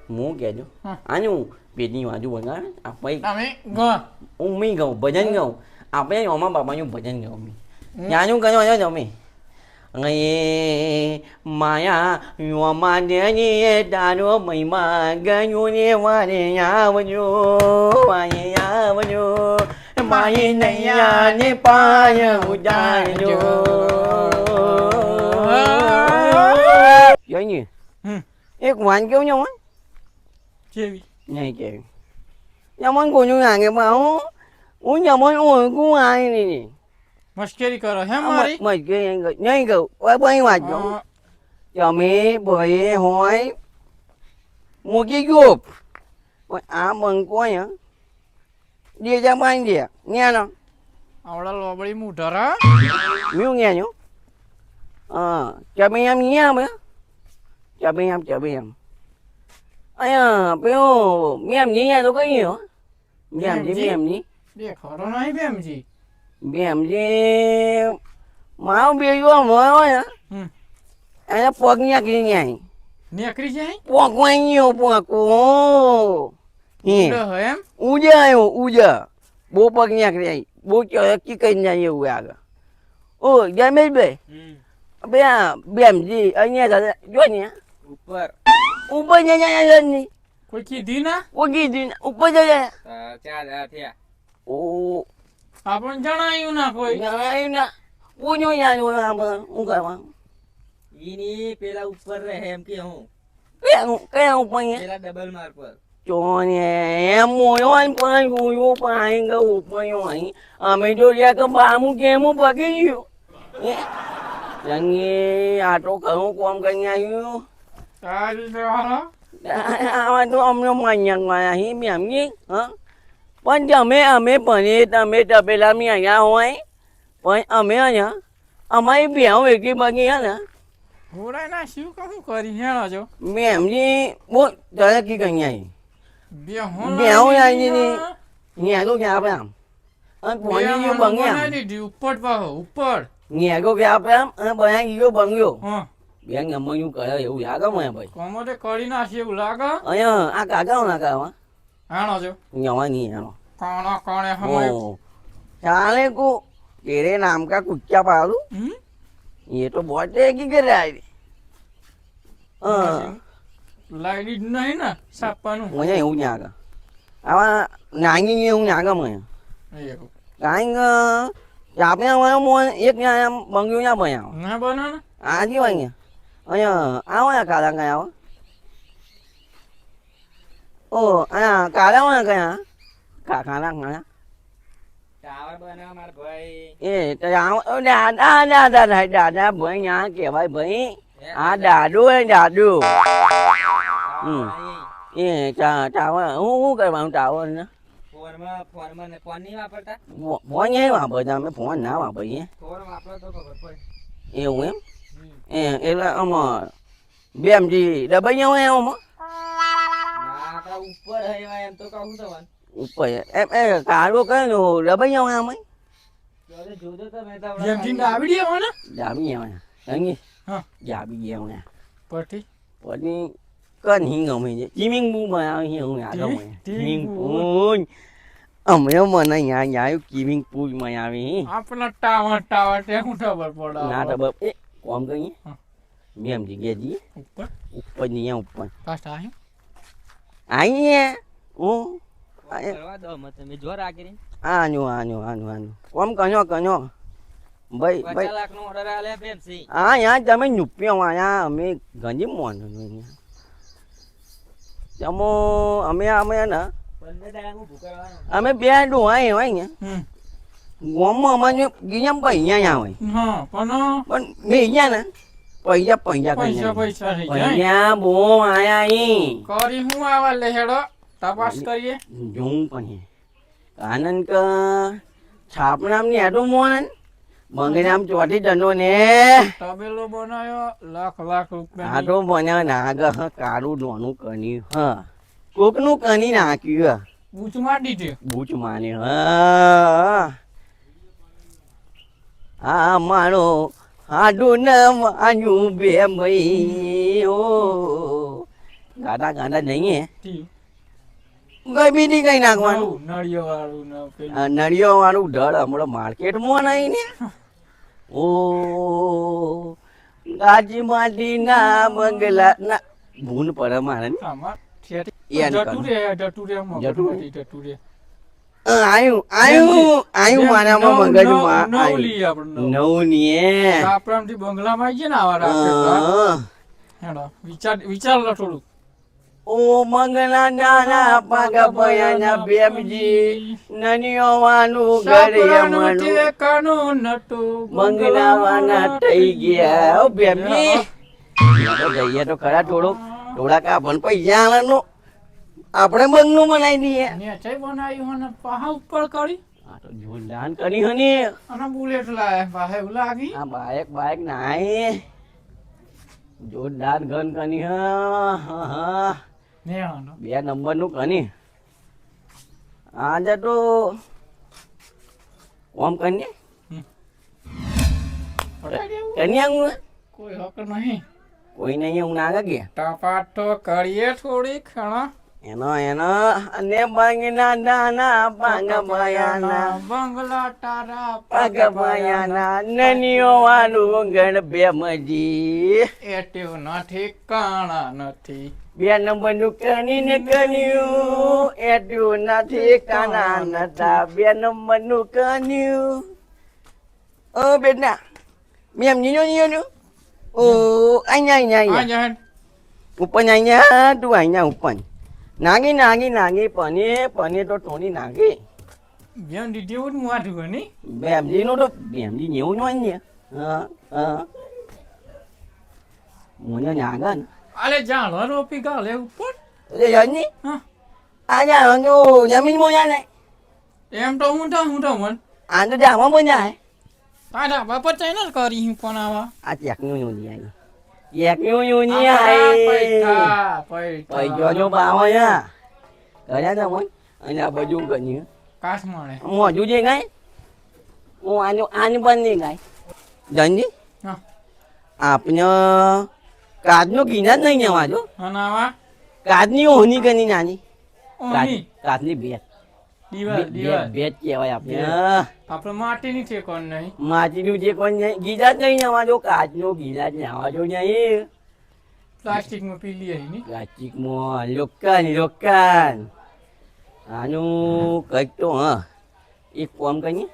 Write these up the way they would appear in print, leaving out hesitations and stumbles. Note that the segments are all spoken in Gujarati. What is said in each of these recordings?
હું કહેજો આનું પેટની બાજુ વગાડે આપણે હું મી ગાઉં ભજન ગાઉં આપણે અમારા બાપાનું ભજન ગાઉં મી ત્યાંનું કહો તમે માયા યોમાં દેની તારો મહિમા ગયું ને વારે આવજો વારે આવજો મારી નૈયા ને પાય ઉજાડજો જોઈને એક વાનગી ને હું કેવી નહીં કેવી જમણ કોનું આગે પણ હું જમણ ઓળખું આવી નહીં મશ્કરી કરો હે મારી મશ્કરી નહીં કહું ભાઈ વાંચો તમે ભાઈ હોય મૂકી ગયો પણ આ બંકો અહીંયા દેજા પાણી દે ન્યાનો આવડા લોબડી મુઢરા મ્યુ ન્યાનો હા ચબે આમ ન્યા ચબે આમ અહીંયા પેલો મેમ ન્યા તો કઈ હો મેમજી દેખાડો નહીં બેમજી બેમજી મારો બેજો હોય એને પગ નાખી ન્યાય નેકરી જાય પોકવાઈ પોકો એમ ઉજા આવ્યો ઉજા બહુ પગ નાખી આવી બહુ ચરકી કરી જાય એવું આગળ ઓ જમેશભાઈ બે બેમજી અહીંયા જો ને ઉપર ઉપર જાય નહીં કોઈ કીધી ના કોઈ કીધી ઉપર જાય 4000 થયા ઓ આપણને જણાયું ના કોઈ જણાયું ના પૂછ્યો યાર હું કરવા ઈની પેલા ઉપર રહે એમ કે હું કયા ઉપર પેલા ડબલ માર પર ચોને એમ મોયો પણ ગયો પાણી ગયો ઉપર અહીં અમે તો જ્યાં કે બામું કેમ પકી ગયું જંગી આટો ઘણું કોમ કરી આવ્યું સારી દેવાના આમાં તો અમને માન્યા અહીં મેમજી હા પણ અમે ભણીએ તમે તપેલા મી અહીંયા હોય પણ અમે અહીંયા અમારી બેહું એકી બગી હે ને હોડાય ના શું કહું કરી હેણો છો મેમજી બહુ તરક્કી કરી આવી બેહું આવી ને તો ક્યાં આપણે આમ અને પહોંચી ગયો બંગ્યા ઉપર પાહો ઉપર નેગો ક્યાં આપણે આમ અને બનાવી ગયો બંગ્યો હા બેન ગમયું કરે એવું લાગે મને ભાઈ કોમોડે કરી નાખી એવું લાગે અહીંયા આ કાકા ના કરવા હેણો છો ન્યવા નહીં હેણો કોણે હમય ચાલે કો तेरे नाम का कुच्चा पालू ये तो बहुत की कर रहा है લાઈટ નહીં ને સાપવાનું મને એવું ન્યાગ આવા નાંગી એવું ન્યાગ મને કારણ કે આપણે અમારો મોન એક ન્યા બંગ્યું ના બન્યા ના બનો ને આજી વાંગ્યા અહીંયા આવો ને કાલા કયા આવો ઓ અહીંયા કાલા હોય કયા કાકાના કયા ટાવર બનાવ માર ભાઈ એ તો દાદા ભાઈ આ કહેવાય ભાઈ આ દાદુ હે દાદુ એ ટાવર હું કરવાનું ટાવર ને ફોન નહીં વાપરતા ફોન નહીં વાપરતા અમે ફોન ના વાપરીએ ફોન વાપરો તો ખબર પડે એવું એમ એટલે આમાં બેમજી દબાઈ હોય આમાં ના ઉપર હે એમ તો કહું તો ઉપર એમ એ કાળો કયો દબાઈ હોય આમાં જોજો તો મેં તો જેમજી ડાબડી હો ને ડાબી આવે અંગી હા ડાબી આવે પટી પછી કન હિંગ અમે છે ચીમિંગ બુ માં અહીં હું આગળ મને ચીમિંગ પૂન અમે મને અહીંયા આવ્યું ચીમિંગ પૂન માં આવી આપણા ટાવર તે હું ખબર પડે ના તો બપ એ કોમ કરીએ બેમ જગ્યાજી ઉપર ઉપર ની ઉપર ફાસ્ટ આહી આઈએ હું કરવા દો મત તમે જોર આગરી આનું કોમ કયો ભાઈ 50 લાખ નો ઓર્ડર આલે બેમસી હા યાર તમે નુપ્યો આયા અમે ગંજી મોન તમો અમે ને બંને દાડા હું ભૂકરવાનો અમે બે ડોહાય હોય ને ગોમમાં અમારે ગીજામ પૈયા હોય હા પણ મેં ને પૈસા પૈસા થઈ જાય પૈયા બહુ આયા ઈ કરી હું આવા લેહેડો તપાસ કરીએ જોઉં પણ કારણ કે છાપનામ ની આટું મોન મંગનામ ચોથી ટનો ને તબેલો બનાયો લાખ રૂપિયા આટો બન્યા નાગ કાળું નોનું કની હા કોકનું કની નાખ્યું બૂચ માર દીધી બૂચ માને હા મારો હાડું ન માન્યું બે મઈ ઓ ગાડા ગાડા નહીં ઠીક. કઈ બીજી કઈ નાખવાનું નવું, નળિયાવાળું ને પેલું. આ નળિયો વાળું ઢળ હમણાં માર્કેટમાં નહીં ને ઓ ગાજી માટી ના બંગલા ના ભૂન પડે મારે ને આમાં ઠેઠ યાદ જતું કરું. રે, જતું રે, આમાં જતું રે. બધું જતું રે. આયું મારામાં મગજમાં નવ આયું. લઈએ આપણે, નવ. નવું ની આપણામાંથી બંગલામાં આવીએ ને આવા રાતે. હેડો, વિચાર લો થોડુંક. ઓ મંગલા નાના પાગ ભયાના બેમજી નનિયો વાનું ઘરે સાપરાનું મનું ઠેકાણું નતું, મંગલાવાના થઈ ગયા ઓ બેમજી તો જઈએ તો ખરા થોડા કાપણ પૈસા આલવાનું આપણે બંગનું બનાવી દઈએ નેચે બનાવ્યું અને પાહા ઉપર કરી આ તો જોરદાર કરી હની અને બુલેટ લાયા પાહે એવું લાગી. આ બાઈક નાય જોરદાર ગન કની હા ને આનો. 2 નંબર નું કની આજે તો કોમ કની પટાઈ દેવું? કન્યા હું કોઈ હક નહીં. કોઈ નહીં હું ના કે ટપાટ તો કરીએ થોડીક ઘણા. એનો અને બાંગના દાના પાંગ ભયાના બંગલા તારા પગ ભયાના નનિયો વાળું ગણ બેમજી એટેવ નથી, કાણા નથી. 2 નંબર નું કની ને કન્યું એટલું નથી કાના નતા 2 નંબર નું કન્યું ઓ બેટા મેમ નીનો ઓ અહીંયા આ જહેન ઉપર અહીંયા તું અહીંયા ઉપર નાગી પને તો ટોની નાગી જ્યાં દીધી એવું જ મોઢું ગણી. બેમજી નો તો બેમજી જેવું ન ને હા મને નાગા ને અલે જાણો રોપી ગાલે ઉપર. એટલે જાની હા, આજા હંગો જમીન મોયા ને એમ તો હું તો મન આ તો જાવા મોયા હે તારા બાપા ચેનલ કરી હું પણ આવા. આ ચેકનું યુની આવી ચેકનું યુની આવી પૈસા પૈસો જો બાવયા કર્યા તા મોય અને આ બધું ગણી કાશ મળે. મોજું જે ગાય હું આની પણ નહીં ગાય જાનજી હા, આપણે કાચનો ગીના જ નહીં જવાજો અને આવા કાચની ઓહની કની નાની ઓની કાચની બેટ દિવાલ બેટ કહેવાય આપણે આપણે માટીની ઠેકોન નહીં. માટીનું જે કોઈ નહીં ગીલા જ નહીં જવાજો કાચનો ગીલા જ જવાજો નહીં પ્લાસ્ટિકમાં પીલી આવી ની. પ્લાસ્ટિકમાં લોકાન આનું કંઈક તો હા એક કોમ કહીએ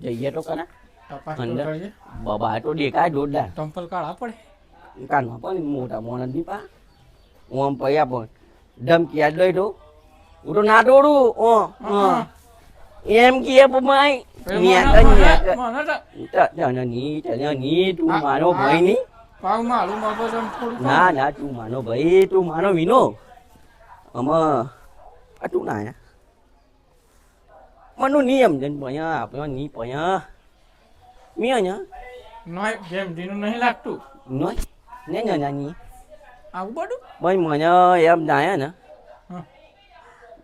જઈએ તો ખરા તપાસ તો અંદર કરજે. બાબા તો દેખાય જોરદાર ટમ્પલ કાઢા પડે. કાનમાં પણ મોટા મોણા દી પા ઓમ પૈયા પણ ધમકી યાદ લઈ તો હું તો ના દોડું એમ કે પમાઈ ની તું માનો ભાઈ ની પાવ મારું મગજ આમ થોડું ના તું માનો ભાઈ તું માનો વિનો આમાં આ તું ના આયા મનો નિયમ જન પયા આપણો ની પયા મિયા નોય જેમ જીનું નહીં લાગતું નોય ને નાની આવું બધું. ભાઈ મને એમ જાય ને હા.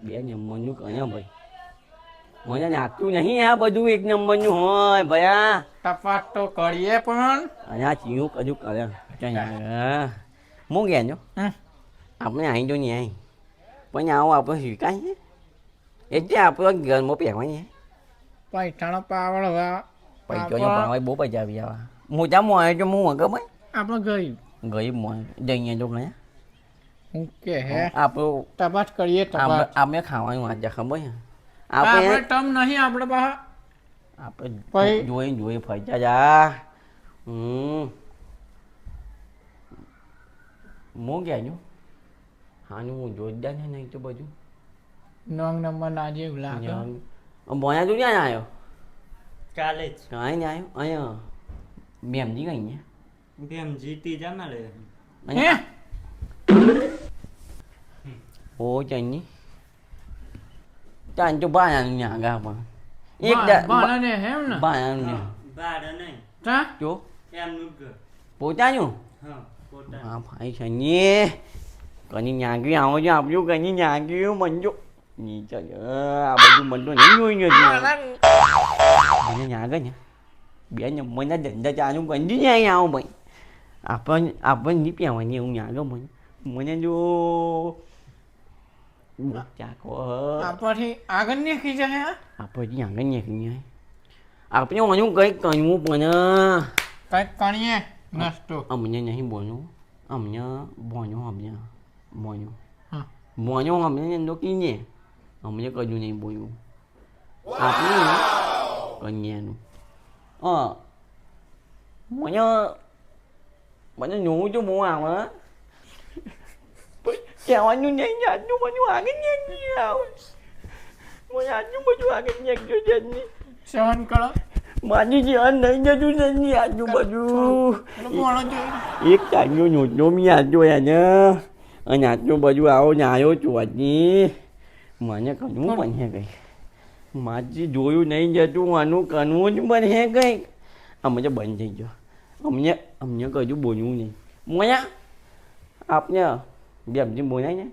2 નંબરનું કયા ભાઈ મને નાખતું નહીં આ બધું 1 નંબરનું હોય ભયા તપાસ તો કરીએ પણ. અને આ ચીયું કજુ કરે હું ગયા છો હમ. આપણે અહીં તો નહીં અહીં પણ આવો આપણે સ્વીકાય છે એટલે આપણો ઘરમાં પહેરવાની પૈસાનો પાવડવા પૈસો ભાવે બહુ પૈસા આવી આવા મોટા મોય તો હું વગર ભાઈ આપણે ગઈ ગરીબ મોય જઈએ તો ગયા હું કે હે આપણું તપાસ કરીએ તપાસ. આપણે ખાવાની વાત છે ખબર છે આપણે આપણે ટમ નહીં આપણે બહાર. આપણે ભાઈ. જોઈ ફરતા જા હું ગયા છું હાનું હું જોરદાર છે નહીં તો બધું નોંગ નંબર ના જેવું લાગે. ભણ્યા તું ક્યાં આવ્યો કાલે જ કાંઈ નહીં આવ્યો અહીંયા મેમજી કઈ ને બેમ જીતી જાના લે હે ઓ ચંની ચાંચો બાયાનું ને આગા પણ બાણાને હેમ ને બાયાનું ને બાર નહીં તા જો એમનું ઘર પોતાનું હા પોતા હા ભાઈ સની કની ન્યાગી આવો છો આપ્યું કની ન્યાગી મંજો નીચે આ બધું મન તો નહીં જોઈ ગયું મને ન્યાગ ને બે ને મને ધંધા ચાલુ કરી દીધી અહીંયા આવો ભાઈ આપણને નહીં પહેવાની એવું ત્યાં આગળ મને જો ચાકો આપણાથી આગળ નીકળી જાય આપણે આગળ નીકળી આપણે ઓનું કંઈક કરવું પણ કંઈક કરીએ નાસ્તો અમને નહીં બોલવું અમને બોનો અમને બોનો હા બોનો અમને એમ તો કહીએ અમને કજું નહીં બોલવું આપણે કન્યાનું મને મને જોવું તો બહુ આવે કહેવાનું નહીં આજનું બધું આગળ નહીં આવે મને આજનું બધું આગળ નહીં જજની સહન કરો મારી જીવન નહીં જતું નથી આજનું બધું એક ટાઈમનો નોટનો મેં આજ જોયા ને અને આજનું બધું આવો ને આવ્યો છું આજની મને કરવું બને કંઈ માજી જોયું નહીં જતું આનું કરવું જ બને કંઈ અમે તો બંધ થઈ ગયો અમને કજું બોલવું નહીં મોયા આપને બેમજી બોલાય ને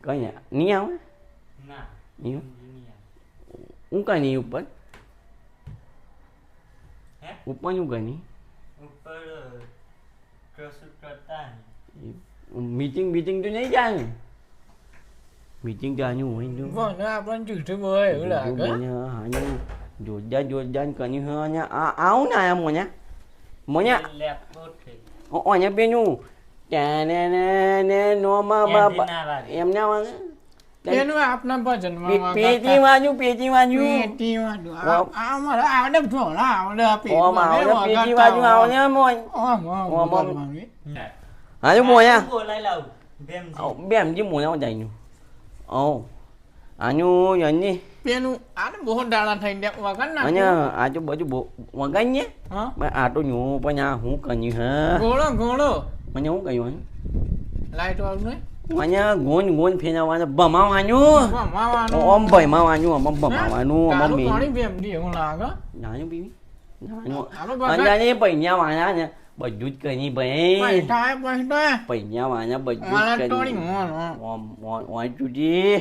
કઈ નહીં આવે નહીં હું કઈ નહીં ઉપર ઉપર શું કઈ નહીં મીટિંગ તો નહીં જાય ને મીટિંગ જવાનું હોય જો મને આપણને જૂઠું બોલે એવું લાગે હાનું જોરદાર કર્યું હોય ને આવું ને આયા મો냐 મો냐 ઓને પેલું તેને ને નો માં બાપા એમ ના વાગે એનું આપના ભજનમાં પેટી વાજુ પેટી વાળું અમારે આવડે ઢોળા આવડે પેટી વાજુ આવને મોય હાજુ મોયા બેમજી મોયા જઈનું આનું યની પેલું આને બહુ ડાળા થઈ ગયા વગર ના અને આજુ બાજુ વગાઈ ને આટો નું પણ આ હું કર્યું હા ઘોડો મને હું કહ્યું લાઈટ વાળું ને મને ગોન ફેરવવાનું ભમાવાનું ઓમ ભમાવાનું આમાં ભમાવાનું આમાં પાણી બેમડી એવું લાગે નાનું બીવી નાનું પૈયા વાના ને બધું જ કરી ભાઈ પૈયા વાના બધું જ કરી ઓમ જુદી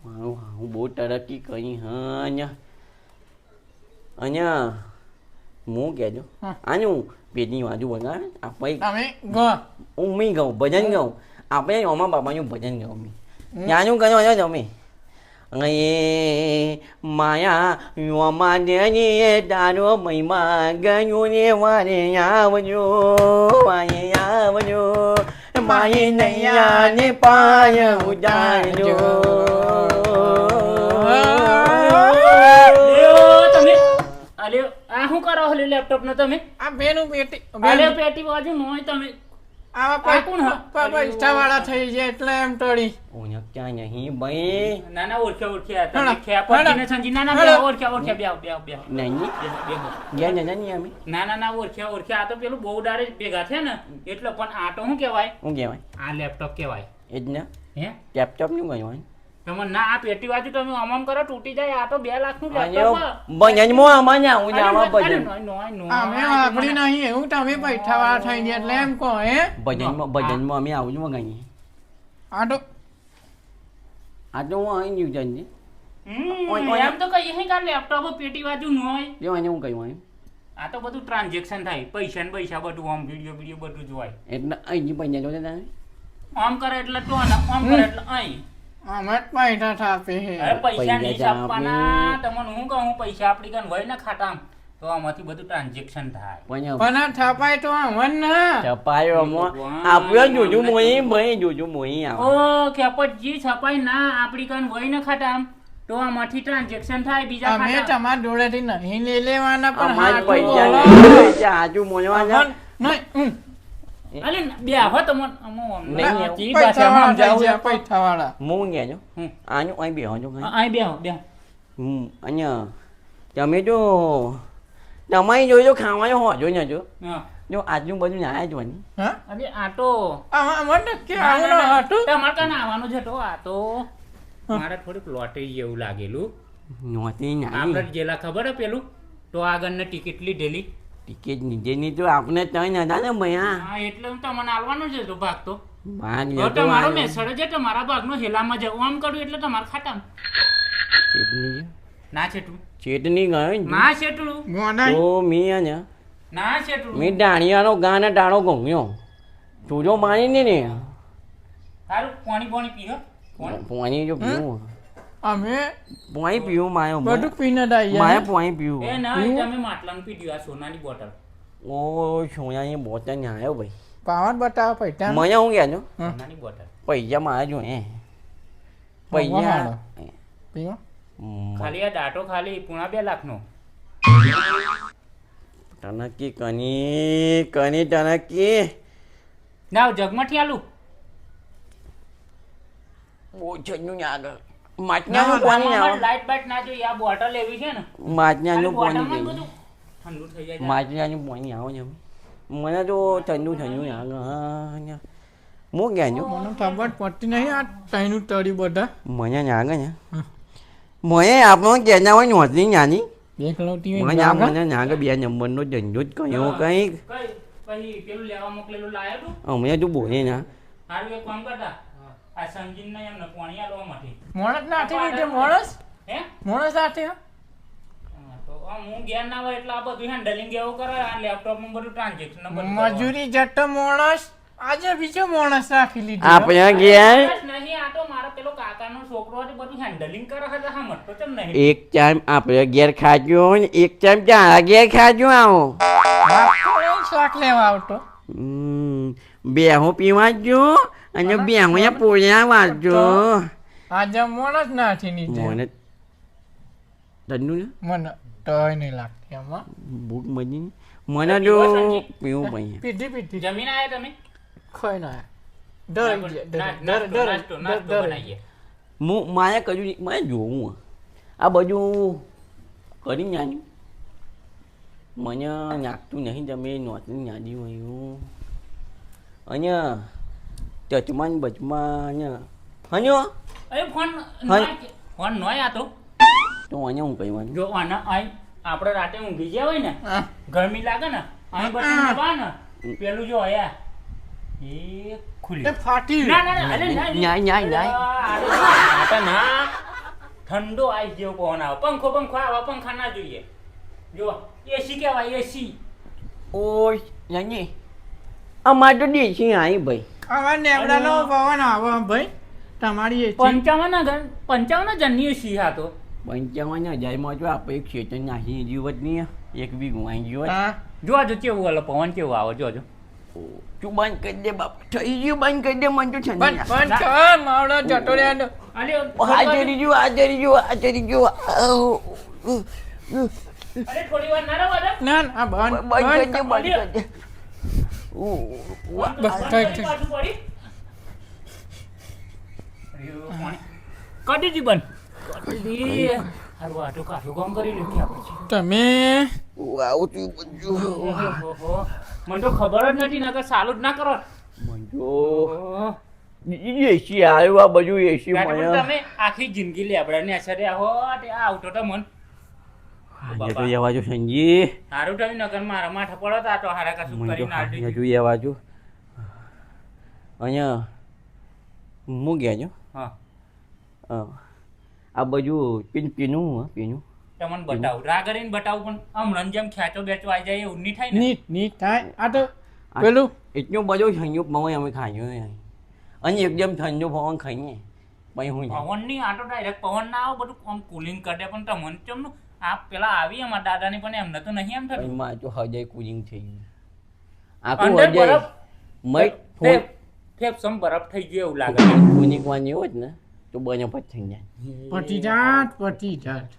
હું બહુ તરક્કી કરી હા અહીંયા હું કહેજો આનું પેટની બાજુ વગાડે આપણે હું મી ગાઉં ભજન ગાઉં આપણે ઓમા બાપાનું ભજન ગાઉં મી ત્યાંનું કરો છો તમે માયા યોમાં દેની તારો મહિમા ગયું ને વારે આવજો વારે આવજો માય નૈયા ને પાય ઉજાડજો આ શું કરો હલે લેપટોપ નો તમે આ બેનું પેટી પેટી બાજુ નોય તમે આવા પૈસા વાળા થઈ જાય એટલે એમ ટળી ઓને ક્યાં નહીં ભાઈ નાના ઓળખ્યા તમે ખેપા ને સંજી નાના ઓળખ્યા બે નહીં ગયા નહીં અમે ના ઓળખ્યા આ તો પેલું બહુ ડારે ભેગા છે ને એટલે પણ આ તો શું કહેવાય આ લેપટોપ કહેવાય એ જ ને હે લેપટોપ નું કહેવાય તમે ના આ પેટી બાજુ તમે અમમ કરો તૂટી જાય આ તો 2 લાખ નું લેપટોપ બજનમાં અમાને આવું જાવા બજન અમે આપડી નહીં એવું તમે પૈસા વાળા થઈ ગયા એટલે એમ કહો હે બજનમાં અમે આવું જ મગાઈએ આ તો હું અહીં ન્યુ જન એમ તો કઈ હે કા લેપટોપ પેટી બાજુ ન હોય જો એને હું કહ્યું આ તો બધું ટ્રાન્ઝેક્શન થાય પૈસા ને પૈસા બધું આમ વિડિયો બધું જોવાય એટલે અહીં પૈસા જોડે તમે આમ કરે એટલે તો આમ કરે એટલે અહીં અમે પૈસા થાપે હે પૈસા નહીં છાપવાના તમને હું કહું પૈસા આપડી કાન હોય ને ખાતા તો આમાંથી બધું ટ્રાન્ઝેક્શન થાય પણ છપાય તો આમન ના છપાયો આપ્યો જોજો મોઈ ભાઈ જોજો મોઈ આવ ઓ કેપટજી છપાય ના આપડી કાન હોય ને ખાતા તો આમાંથી ટ્રાન્ઝેક્શન થાય બીજા અમે તમાર જોડેથી નહીં લઈ લેવાના પણ અમાર પૈસા આજુ મોયવાના નહીં અલે બે હો તમને નહીં જી ભાષા સમજાવું પૈસા વાળા હું ગેજો આનું અહીં બેહો જો અહીં બે અહીંયા તમે જો તમારી જોજો ખાવાનું હોજો ને જો આજનું બધું ના જોવાની હા અરે આ તો મને કે આવનો હતું તમાર કાન આવવાનું છે તો આ તો મારે થોડીક લોટરી જેવું લાગેલું નોતી ના આપણે જેલા ખબર હે પેલું તો આગળની ટિકિટ લીધેલી ટિકિટ નીચેની તો આપણે ત્રણ હતા ને ભૈયા હા એટલે હું તમને આલવાનું છે તો ભાગ તો ભાગ તો તમારો મેસેજ છે તમારા ભાગનો હેલામાં જવું આમ કરું એટલે તમારા ખાતામાં કેટલી ના છે તું ચેતની ગયો ને ના શેટલું ગોડાઈ તો મી ને ના શેટલું મી ડાણિયાનો ગાને ટાણો ઘૂમ્યો જોજો માની ને સારું પાણી પીહો પાણી જો પીવું અમે પાણી પીવું માયો બધું પીને ડાઈ મારે પાણી પીવું એ ના એ તમે માટલાનું પીડ્યું આ સોનાની બોટલ ઓ સોનાની બોતલ ને આવ્યો ભાઈ પાવર બતાવો પૈસા મને હું ગયા છો સોનાની બોટલ પૈસા મારે જો હે પૈસા પૈસા પીવો ખાલી આ દાટો ખાલી પૂણા 2 લાખનો ટનકી કની ટનકી ના જગમાંથી આલું બહુ છન્નું આગળ માટલાનું પાણી આવે લાઈટ બાઈટ ના જોઈએ આ બોટલ એવી છે ને માટલાનું ખાલી પાણી બોટલમાં જ જોઈએ બધું ઠંડુ થઈ જાય માટલાનું પાણી આવે છે મને તો ઠંડુ આગળ હા હું ગયા છો મને ખબર પડતી નહીં આ તઈનું તળી બધા મને આગળ ને મને આપણો કેના હોય નોંધની નાની એક લોટી મને આ મને નાગ 2 નંબરનો ધંધો જ કર્યો કંઈક કઈ પછી પેલું લેવા મોકલેલું લાયો તું અમે તું બોલે ના હારું એક કામ કરતા આ સંગીન ને એમને પાણી આલવા માટે મોણસ નાથી લીધે મોણસ હે મોણસ સાથે હા, તો આમ હું જ્ઞાન ના હોય એટલે આ બધું હેન્ડલિંગ એવું કરે આ લેપટોપ માં બધું ટ્રાન્ઝેક્શન બધું મજૂરી જટ્ટો મોણસ આજે બીજો મોણસ રાખી લીધો આપણે ગયા નહીં આ તો મારો પેલો કાકાનો છોકરો હતો બધું હેન્ડલિંગ કરે છે હા મત તો ચમ નહીં એક ટાઈમ આપણે ઘેર ખાજો ને એક ટાઈમ ત્યાં ઘેર ખાજો આવો શાક લેવા આવતો બેહો પીવા જો અને બેહો ને પોળ્યા વાંચજો આજે મોણસ નાથી લીધે મને તન્નુ ને મને તોય નહીં લાગતી આમાં ભૂખ મજી મને જો પીવું ભાઈ પીધી જમીન આયા તમે ખોઈ ના નાસ્તો બનાવીએ મારે કર્યું મારે જોવું આ બધું કરી નાખ્યું મને નાખતું નહીં તમે નોટની યાદી હોય અહીંયા ચચમાન બચમાં અહીંયા અરે ફોન ફોન નોય આ તો અહીંયા હું કહેવાનું જો આના આઈ આપણે રાતે ઊંઘી ગયા હોય ને ગરમી લાગે ને અહીં બટન દબા ને પેલું જો આયા એ ખુલી ફાટી ના ના ના અરે ન્યાય આટા ના ઠંડો આઈ જેવો પવન આવે પંખો આવે પંખા ના જોઈએ જો એસી કહેવાય એસી ઓય જાની અમારે તો દેશી આવી ભાઈ આવા નેવડાનો પવન આવે ભાઈ તમારી એ 55 જણની એસી હા તો 55,000 માં જો આપણે એક ક્ષેત્ર નાખી જીવત નહીં એક બી ગુવાઈ જીવત જોજો કેવું હાલો પવન કેવું આવે જોજો તું બંધ કરી દે બાપ થઈ ગયું બંધ કરી દે મને તો ઠંડી પણ કર માવડો જટો રે હાજરી જો અરે થોડી વાર ના રહો દાદા ના આ બંધ કરી દે બંધ કરી દે કાઢી દી બંધ હારું આટલું કાઠું કામ કરી લીધું આપણે તમે આવું તું બધું મને તો ખબર જ નથી નકર ચાલુ જ ના કરો મંજો એસી આવ્યો આ બધું એસી તમે આખી જિંદગી લેબડાની અસર હો તે આવતો તો મન તો એવા જો સંજી હારું તમે નકર મારા માથા પડો તો આ તો હારા કશું કરી ના દીધું જો એવા જો અહીંયા હું ગયા છો હા આ બધું પીનું તમને બતાવું રા કરીને બતાવું પણ આમ રંજમ ખેંચો બેચો આવી જાય એવું નહીં થાય ને નીટ થાય આ તો પેલું એટલું બધું ઠંડુ પવન અમે ખાયું અને એકદમ ઠંડુ પવન ખાઈએ પછી હું પવન નહીં આ તો ડાયરેક્ટ પવન ના આવે બધું આમ કુલિંગ કરે પણ તમને ચમનું આ પેલા આવી અમારા દાદાની પણ એમને તો નહીં એમ થતું એમાં તો હજાય કુલિંગ થઈ ગયું અંદર આખું હજાય મય ફેફસમ બરફ થઈ ગયો એવું લાગે કુલિંગ વાની હોત ને તો બને પછી થઈ જાય પટી જાત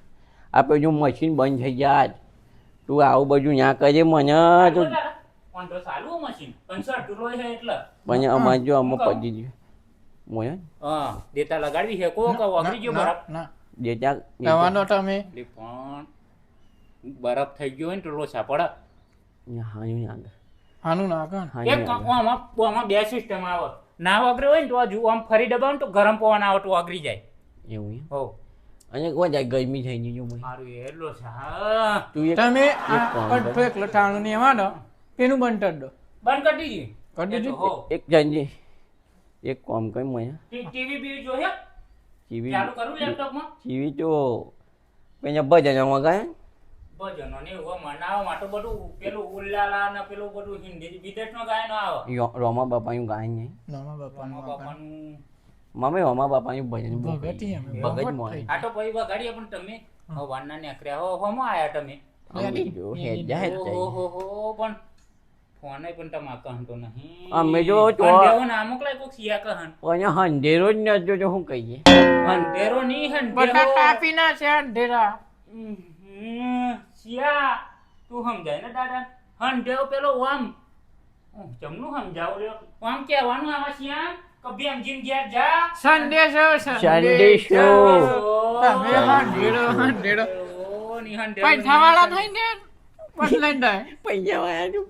આપણે જો મશીન બંધ થઈ જાય તું આવું બધું ના કરે મને તો પણ તો ચાલુ મશીન પણ સર ટુલો છે એટલે પણ અમારે જો આમાં પડી ગયું મોય હા ડેટા લગાડવી છે કો વગડી ગયો બરફ ના ડેટા દવાનો તમે પણ બરફ થઈ ગયો હોય ને તો લોચા પડે આનું ના કર એક આમાં બે સિસ્ટમ આવે ના વગરે હોય ને તો હજુ આમ ફરી દબાવ ને તો ગરમ પવન આવે તો વગરી જાય એવું હો અને કોઈ જાય ગરમી થઈ ગઈ જો સારું એટલો છે હા તું એક તમે આ એકલો ટાણું ને એમાં પેલું બંધ કરી દો બંધ કરી દીધી કરી દીધું હો એક જાણજે એક કામ કરી મને ટીવી બીવી જો હે ટીવી ચાલુ કરું લેપટોપ માં ટીવી તો પછી ભજનમાં ગયા ભજનો ને એવું મનાવવા માટે બધું પેલું ઉલ્લાલા ને પેલું બધું હિન્દી વિદેશનો ગાયનો આવે રોમા બાપાનું ગાય નહીં નામા બાપાનું બાપાનું મમ્મી રોમા બાપાનું ભજન બહુ ભગતી એમ. ભગત મોય આ તો પછી વગાડીએ પણ તમે વારના નેકર્યા હો હોમાં આયા તમે અમે જો હેજા હેજા ઓહો પણ ફોને પણ તમા કહંતો નહીં અમે જો પણ દેવો નામ મોકલાય કોક સિયા કહન અહીંયા હંધેરો જ ન જો શું કહીએ હંધેરો ની બટાકા હંધેરો આપી ના છે અંધેરા. સિયા તું સમજાય ને દાદા હંધેરો પેલો આમ જમનું સમજાવ રહ્યો આમ કહેવાનું આમાં સિયા કભી સમજીને ઘેર જા સંદેશો સંદેશો. તમે અંધેરો અંધેરો ઓ ની હંધેરો પૈસા વાળા થઈને બદલાઈ જાય. પૈસા વાળા જો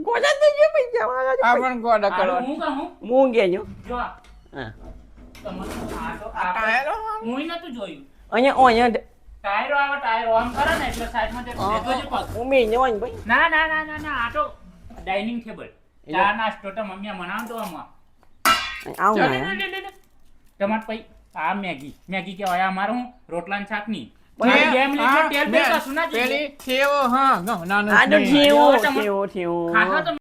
ગોળા થઈ ગયો પૈસા વાળા આ પણ ગોડા આનું કરવાનું. હું કહું હું ગયા જો હા તમને આ તો આ ટાયરો હું નતું જોયું અહીંયા ટાયરો આવે ટાયરો આમ કરે ને એટલે સાઈડમાં તે દેતો જ પગ હું મેં જવાનું ભાઈ ના ના ના ના ના આ તો ડાઇનિંગ ટેબલ ચા નાસ્તો તો મમ્મી બનાવતો આમાં આવું ચાલ, ને લે, લે, લે. ટમાટ પઈ આ મેગી કહેવાય આ મારું રોટલા ને શાક ની પણ બે મિનિટ તેલ બે કશું ના જોઈએ. પેલી થેવો હા ઘઉંનાનું આ તો થેવો. થેવો તમે- થેવો થેવો ખાશો તો